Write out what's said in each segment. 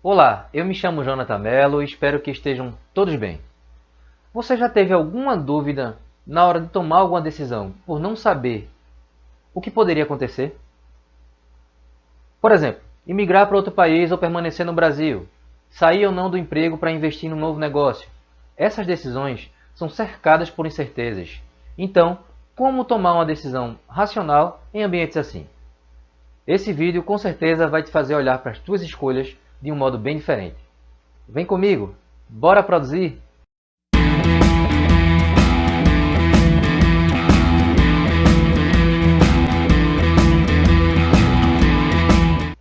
Olá, eu me chamo Jonathan Mello e espero que estejam todos bem. Você já teve alguma dúvida na hora de tomar alguma decisão por não saber o que poderia acontecer? Por exemplo, imigrar para outro país ou permanecer no Brasil, sair ou não do emprego para investir em um novo negócio. Essas decisões são cercadas por incertezas. Então, como tomar uma decisão racional em ambientes assim? Esse vídeo com certeza vai te fazer olhar para as tuas escolhas de um modo bem diferente. Vem comigo, bora produzir?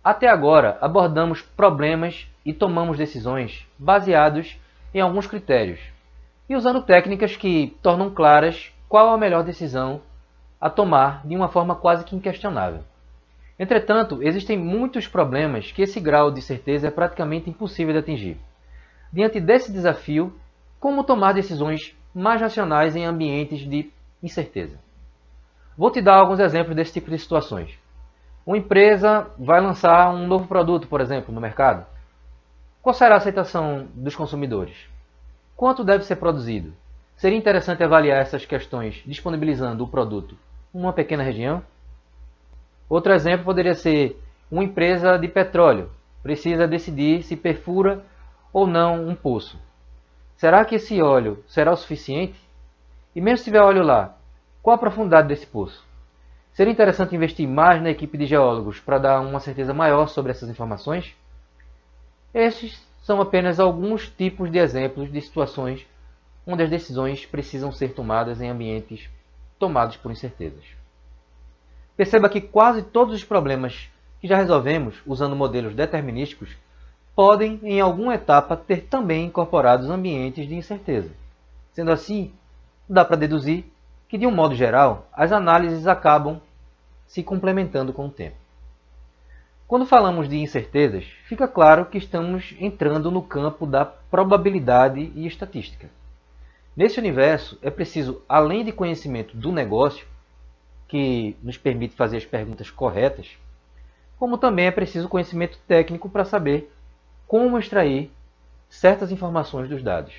Até agora abordamos problemas e tomamos decisões baseados em alguns critérios e usando técnicas que tornam claras qual a melhor decisão a tomar de uma forma quase que inquestionável. Entretanto, existem muitos problemas que esse grau de certeza é praticamente impossível de atingir. Diante desse desafio, como tomar decisões mais racionais em ambientes de incerteza? Vou te dar alguns exemplos desse tipo de situações. Uma empresa vai lançar um novo produto, por exemplo, no mercado. Qual será a aceitação dos consumidores? Quanto deve ser produzido? Seria interessante avaliar essas questões disponibilizando o produto em uma pequena região? Outro exemplo poderia ser uma empresa de petróleo. Precisa decidir se perfura ou não um poço. Será que esse óleo será o suficiente? E mesmo se tiver óleo lá, qual a profundidade desse poço? Seria interessante investir mais na equipe de geólogos para dar uma certeza maior sobre essas informações? Estes são apenas alguns tipos de exemplos de situações onde as decisões precisam ser tomadas em ambientes tomados por incertezas. Perceba que quase todos os problemas que já resolvemos usando modelos determinísticos podem, em alguma etapa, ter também incorporados ambientes de incerteza. Sendo assim, dá para deduzir que, de um modo geral, as análises acabam se complementando com o tempo. Quando falamos de incertezas, fica claro que estamos entrando no campo da probabilidade e estatística. Nesse universo, é preciso, além de conhecimento do negócio, que nos permite fazer as perguntas corretas, como também é preciso conhecimento técnico para saber como extrair certas informações dos dados.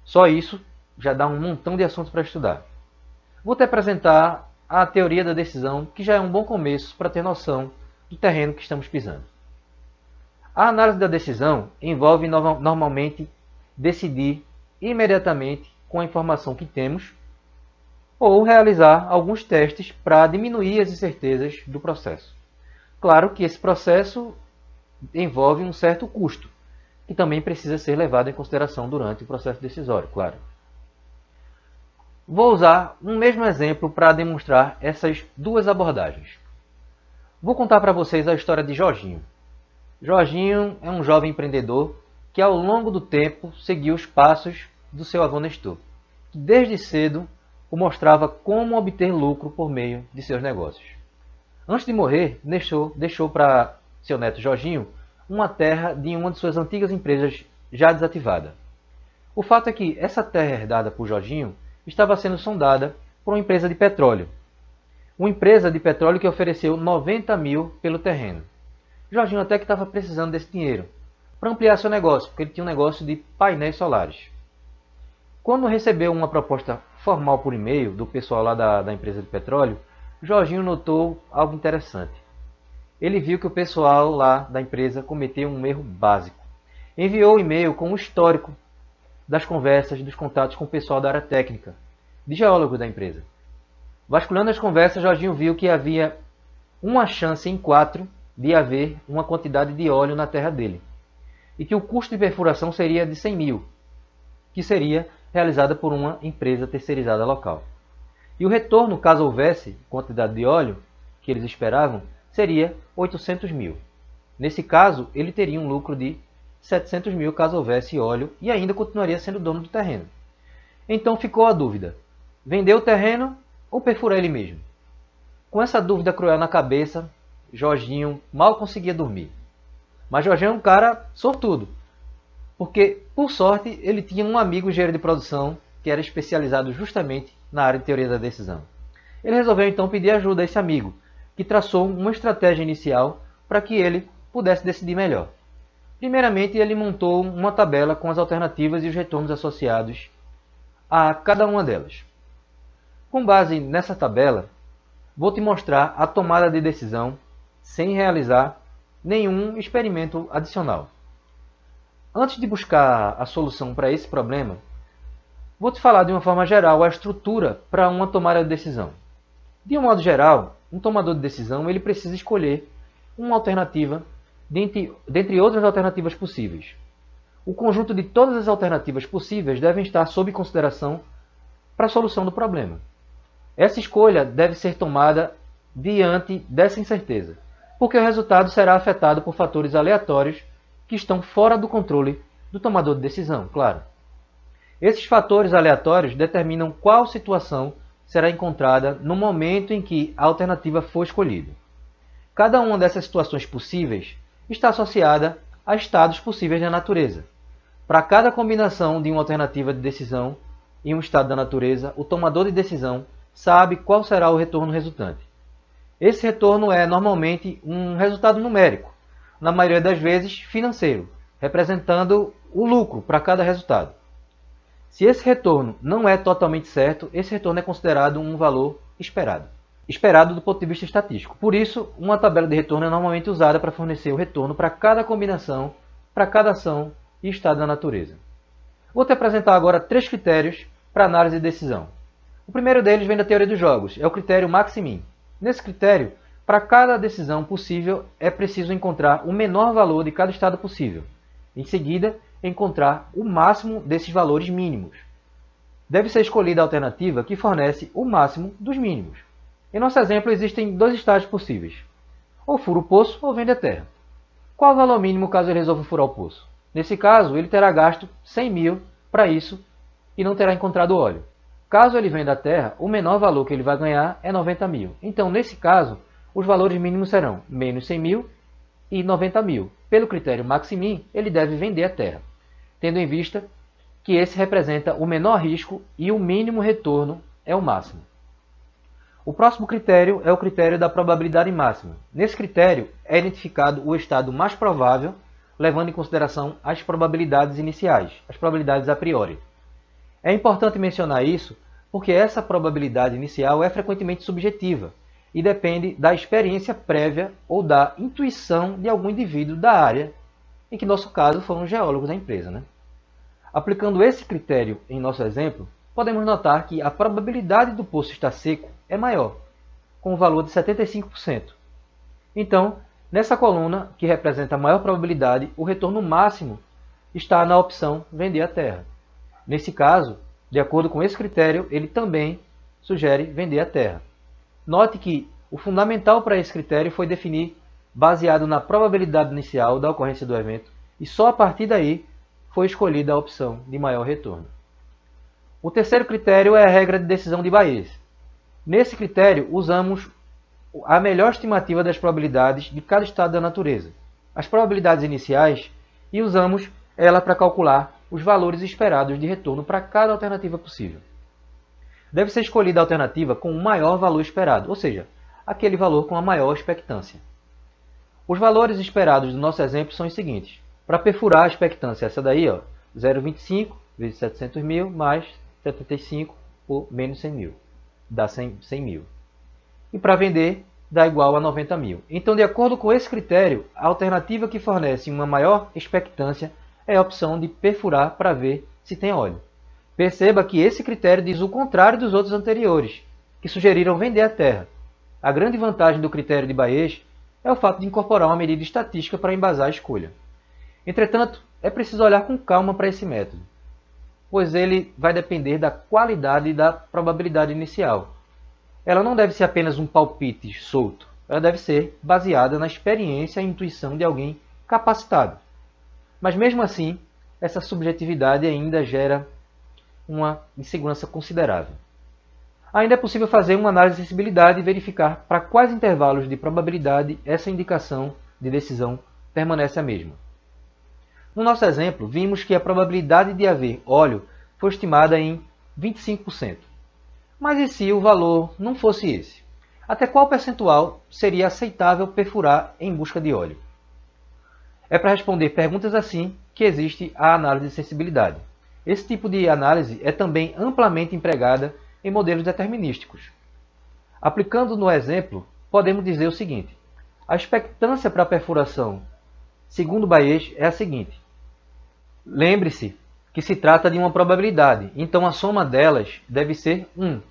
Só isso já dá um montão de assuntos para estudar. Vou te apresentar a teoria da decisão, que já é um bom começo para ter noção do terreno que estamos pisando. A análise da decisão envolve normalmente decidir imediatamente com a informação que temos ou realizar alguns testes para diminuir as incertezas do processo. Claro que esse processo envolve um certo custo, que também precisa ser levado em consideração durante o processo decisório, claro. Vou usar um mesmo exemplo para demonstrar essas duas abordagens. Vou contar para vocês a história de Jorginho. Jorginho é um jovem empreendedor que ao longo do tempo seguiu os passos do seu avô Nestor, que desde cedo o mostrava como obter lucro por meio de seus negócios. Antes de morrer, Nestor deixou para seu neto Jorginho uma terra de uma de suas antigas empresas já desativada. O fato é que essa terra herdada por Jorginho estava sendo sondada por uma empresa de petróleo. Uma empresa de petróleo que ofereceu 90 mil pelo terreno. Jorginho até que estava precisando desse dinheiro para ampliar seu negócio, porque ele tinha um negócio de painéis solares. Quando recebeu uma proposta formal por e-mail do pessoal lá da empresa de petróleo, Jorginho notou algo interessante. Ele viu que o pessoal lá da empresa cometeu um erro básico. Enviou o e-mail com o histórico das conversas, dos contatos com o pessoal da área técnica, de geólogos da empresa. Vasculhando as conversas, Jorginho viu que havia uma chance em 4 de haver uma quantidade de óleo na terra dele, e que o custo de perfuração seria de 100 mil, que seria realizada por uma empresa terceirizada local. E o retorno, caso houvesse quantidade de óleo que eles esperavam, seria 800 mil. Nesse caso, ele teria um lucro de 700 mil caso houvesse óleo e ainda continuaria sendo dono do terreno. Então ficou a dúvida: vender o terreno ou perfurar ele mesmo? Com essa dúvida cruel na cabeça, Jorginho mal conseguia dormir. Mas Jorginho é um cara sortudo, porque, por sorte, ele tinha um amigo engenheiro de produção que era especializado justamente na área de teoria da decisão. Ele resolveu então pedir ajuda a esse amigo, que traçou uma estratégia inicial para que ele pudesse decidir melhor. Primeiramente, ele montou uma tabela com as alternativas e os retornos associados a cada uma delas. Com base nessa tabela, vou te mostrar a tomada de decisão sem realizar nenhum experimento adicional. Antes de buscar a solução para esse problema, vou te falar de uma forma geral a estrutura para uma tomada de decisão. De um modo geral, um tomador de decisão ele precisa escolher uma alternativa dentre outras alternativas possíveis. O conjunto de todas as alternativas possíveis devem estar sob consideração para a solução do problema. Essa escolha deve ser tomada diante dessa incerteza, porque o resultado será afetado por fatores aleatórios que estão fora do controle do tomador de decisão, claro. Esses fatores aleatórios determinam qual situação será encontrada no momento em que a alternativa for escolhida. Cada uma dessas situações possíveis está associada a estados possíveis da natureza. Para cada combinação de uma alternativa de decisão e um estado da natureza, o tomador de decisão sabe qual será o retorno resultante. Esse retorno é normalmente um resultado numérico, na maioria das vezes financeiro, representando o lucro para cada resultado. Se esse retorno não é totalmente certo, esse retorno é considerado um valor esperado. Esperado do ponto de vista estatístico. Por isso, uma tabela de retorno é normalmente usada para fornecer o retorno para cada combinação, para cada ação e estado da natureza. Vou te apresentar agora 3 critérios para análise de decisão. O primeiro deles vem da teoria dos jogos, é o critério max-min. Nesse critério, para cada decisão possível, é preciso encontrar o menor valor de cada estado possível. Em seguida, encontrar o máximo desses valores mínimos. Deve ser escolhida a alternativa que fornece o máximo dos mínimos. Em nosso exemplo, existem 2 estágios possíveis. Ou fura o poço ou vende a terra. Qual o valor mínimo caso ele resolva furar o poço? Nesse caso, ele terá gasto 100 mil para isso e não terá encontrado óleo. Caso ele venda a terra, o menor valor que ele vai ganhar é 90 mil. Então, nesse caso, os valores mínimos serão menos 100 mil e 90 mil. Pelo critério max-min, ele deve vender a terra, tendo em vista que esse representa o menor risco e o mínimo retorno é o máximo. O próximo critério é o critério da probabilidade máxima. Nesse critério é identificado o estado mais provável, levando em consideração as probabilidades iniciais, as probabilidades a priori. É importante mencionar isso porque essa probabilidade inicial é frequentemente subjetiva e depende da experiência prévia ou da intuição de algum indivíduo da área, em que, no nosso caso, foram os geólogos da empresa. Aplicando esse critério em nosso exemplo, podemos notar que a probabilidade do poço estar seco é maior, com o valor de 75%. Então, nessa coluna, que representa a maior probabilidade, o retorno máximo está na opção vender a terra. Nesse caso, de acordo com esse critério, ele também sugere vender a terra. Note que o fundamental para esse critério foi definir baseado na probabilidade inicial da ocorrência do evento e só a partir daí foi escolhida a opção de maior retorno. O terceiro critério é a regra de decisão de Bayes. Nesse critério, usamos a melhor estimativa das probabilidades de cada estado da natureza, as probabilidades iniciais, e usamos ela para calcular os valores esperados de retorno para cada alternativa possível. Deve ser escolhida a alternativa com o maior valor esperado, ou seja, aquele valor com a maior expectância. Os valores esperados do nosso exemplo são os seguintes. Para perfurar a expectância, essa daí, 0,25 vezes 700 mil mais 75 por menos 100 mil, dá 100 mil. E para vender, dá igual a 90 mil. Então, de acordo com esse critério, a alternativa que fornece uma maior expectância é a opção de perfurar para ver se tem óleo. Perceba que esse critério diz o contrário dos outros anteriores, que sugeriram vender a terra. A grande vantagem do critério de Bayes é o fato de incorporar uma medida estatística para embasar a escolha. Entretanto, é preciso olhar com calma para esse método, pois ele vai depender da qualidade e da probabilidade inicial. Ela não deve ser apenas um palpite solto, ela deve ser baseada na experiência e intuição de alguém capacitado. Mas mesmo assim, essa subjetividade ainda gera uma insegurança considerável. Ainda é possível fazer uma análise de sensibilidade e verificar para quais intervalos de probabilidade essa indicação de decisão permanece a mesma. No nosso exemplo, vimos que a probabilidade de haver óleo foi estimada em 25%. Mas e se o valor não fosse esse? Até qual percentual seria aceitável perfurar em busca de óleo? É para responder perguntas assim que existe a análise de sensibilidade. Esse tipo de análise é também amplamente empregada em modelos determinísticos. Aplicando no exemplo, podemos dizer o seguinte: a expectância para a perfuração, segundo Bayes, é a seguinte. Lembre-se que se trata de uma probabilidade, então a soma delas deve ser 1.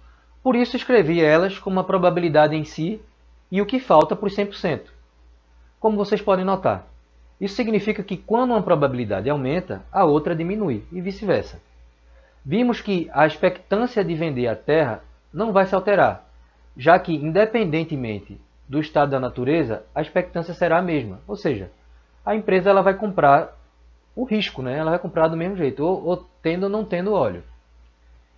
Por isso escrevi elas como uma probabilidade em si e o que falta por 100%. Como vocês podem notar, isso significa que quando uma probabilidade aumenta, a outra diminui e vice-versa. Vimos que a expectância de vender a terra não vai se alterar, já que, independentemente do estado da natureza, a expectância será a mesma. Ou seja, a empresa ela vai comprar o risco, né? Ela vai comprar do mesmo jeito, ou tendo ou não tendo óleo.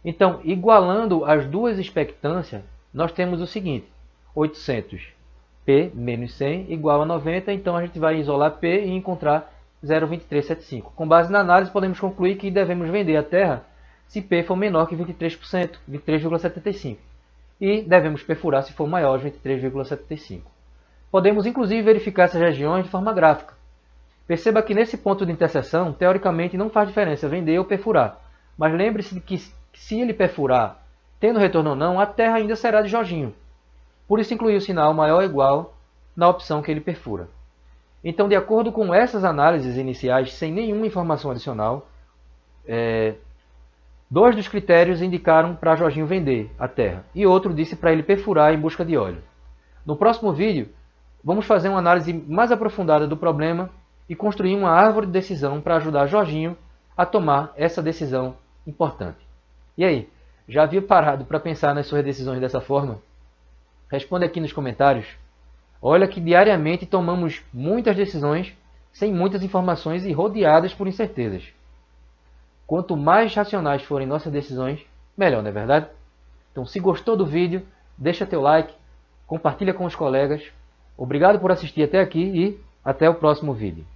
Então, igualando as duas expectâncias, nós temos o seguinte: 800P menos 100 igual a 90, então a gente vai isolar P e encontrar 0,2375. Com base na análise, podemos concluir que devemos vender a terra se P for menor que 23%, 23,75%. E devemos perfurar se for maior de 23,75%. Podemos inclusive verificar essas regiões de forma gráfica. Perceba que nesse ponto de interseção, teoricamente não faz diferença vender ou perfurar. Mas lembre-se de que se ele perfurar, tendo retorno ou não, a terra ainda será de Jorginho. Por isso incluí o sinal maior ou igual na opção que ele perfura. Então, de acordo com essas análises iniciais, sem nenhuma informação adicional, dois dos critérios indicaram para Jorginho vender a terra e outro disse para ele perfurar em busca de óleo. No próximo vídeo, vamos fazer uma análise mais aprofundada do problema e construir uma árvore de decisão para ajudar Jorginho a tomar essa decisão importante. E aí, já havia parado para pensar nas suas decisões dessa forma? Responde aqui nos comentários. Olha que diariamente tomamos muitas decisões sem muitas informações e rodeadas por incertezas. Quanto mais racionais forem nossas decisões, melhor, não é verdade? Então, se gostou do vídeo, deixa teu like, compartilha com os colegas. Obrigado por assistir até aqui e até o próximo vídeo.